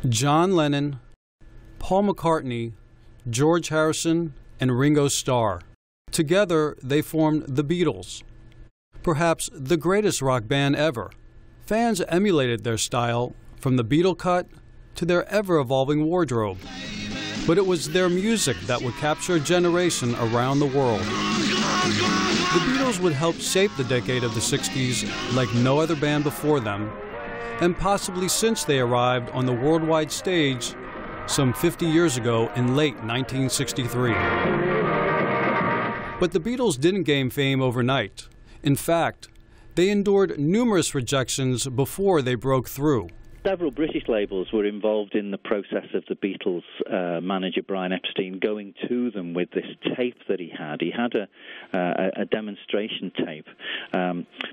John Lennon, Paul McCartney, George Harrison, and Ringo Starr. Together, they formed the Beatles, perhaps the greatest rock band ever. Fans emulated their style, from the Beatle cut to their ever-evolving wardrobe. But it was their music that would capture a generation around the world. The Beatles would help shape the decade of the 60s like no other band before them, and possibly since they arrived on the worldwide stage some 50 years ago in late 1963. But the Beatles didn't gain fame overnight. In fact, they endured numerous rejections before they broke through. Several British labels were involved in the process of the Beatles' manager Brian Epstein going to them with this tape that he had. He had a demonstration tape,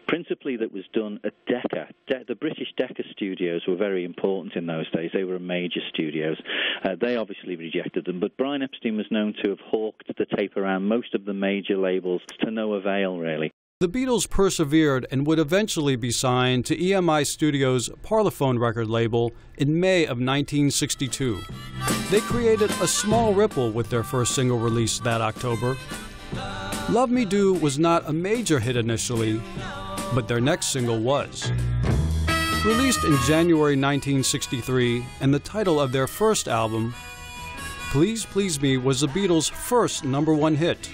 principally that was done at Decca. The British Decca studios were very important in those days. They were major studios. They obviously rejected them, but Brian Epstein was known to have hawked the tape around most of the major labels to no avail, really. The Beatles persevered and would eventually be signed to EMI Studios' Parlophone record label in May of 1962. They created a small ripple with their first single release that October. Love Me Do was not a major hit initially, but their next single was. Released in January 1963 and the title of their first album, Please Please Me was the Beatles' first #1 hit.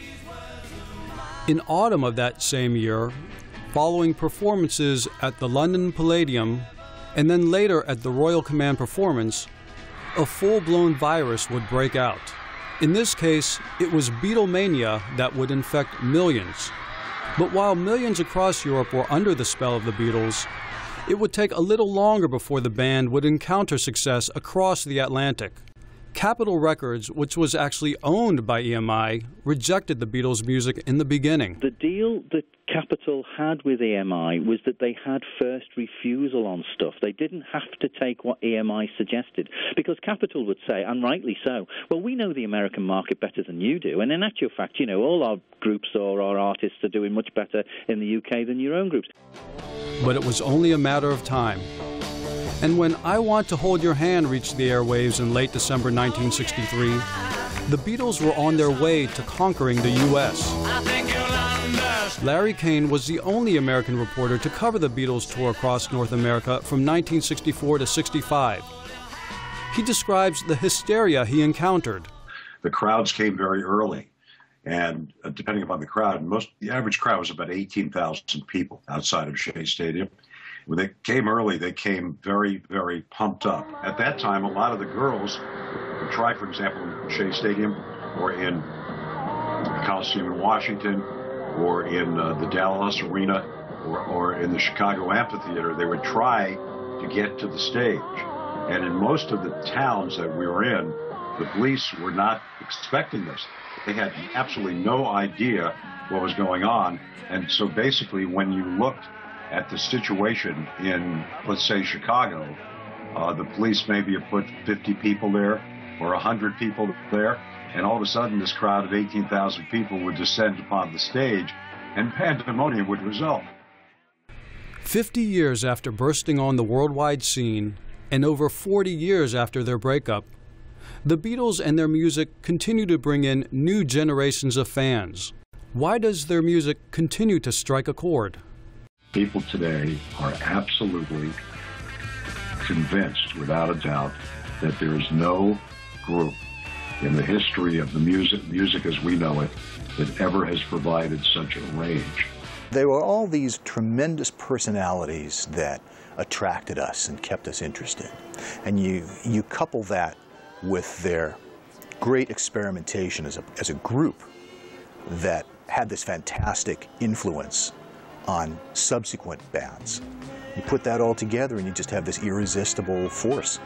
In autumn of that same year, following performances at the London Palladium and then later at the Royal Command Performance, a full-blown virus would break out. In this case, it was Beatlemania that would infect millions. But while millions across Europe were under the spell of the Beatles, it would take a little longer before the band would encounter success across the Atlantic. Capitol Records, which was actually owned by EMI, rejected the Beatles' music in the beginning. The deal that Capitol had with EMI was that they had first refusal on stuff. They didn't have to take what EMI suggested, because Capitol would say, and rightly so, well, we know the American market better than you do, and in actual fact, you know, all our groups or our artists are doing much better in the UK than your own groups. But it was only a matter of time. And when I Want to Hold Your Hand reached the airwaves in late December 1963, the Beatles were on their way to conquering the U.S. Larry Kane was the only American reporter to cover the Beatles tour across North America from 1964 to 65. He describes the hysteria he encountered. The crowds came very early, and depending upon the crowd, the average crowd was about 18,000 people outside of Shea Stadium. When they came early, they came very, very pumped up. At that time, a lot of the girls would try, for example, in Shea Stadium or in the Coliseum in Washington or in the Dallas Arena or in the Chicago Amphitheater, they would try to get to the stage. And in most of the towns that we were in, the police were not expecting this. They had absolutely no idea what was going on. And so basically, when you looked at the situation in, let's say, Chicago, the police maybe have put 50 people there or 100 people there, and all of a sudden this crowd of 18,000 people would descend upon the stage, and pandemonium would result. 50 years after bursting on the worldwide scene, and over 40 years after their breakup, the Beatles and their music continue to bring in new generations of fans. Why does their music continue to strike a chord? People today are absolutely convinced, without a doubt, that there is no group in the history of the music as we know it that ever has provided such a range. There were all these tremendous personalities that attracted us and kept us interested. And you couple that with their great experimentation as a group that had this fantastic influence on subsequent bands. You put that all together and you just have this irresistible force.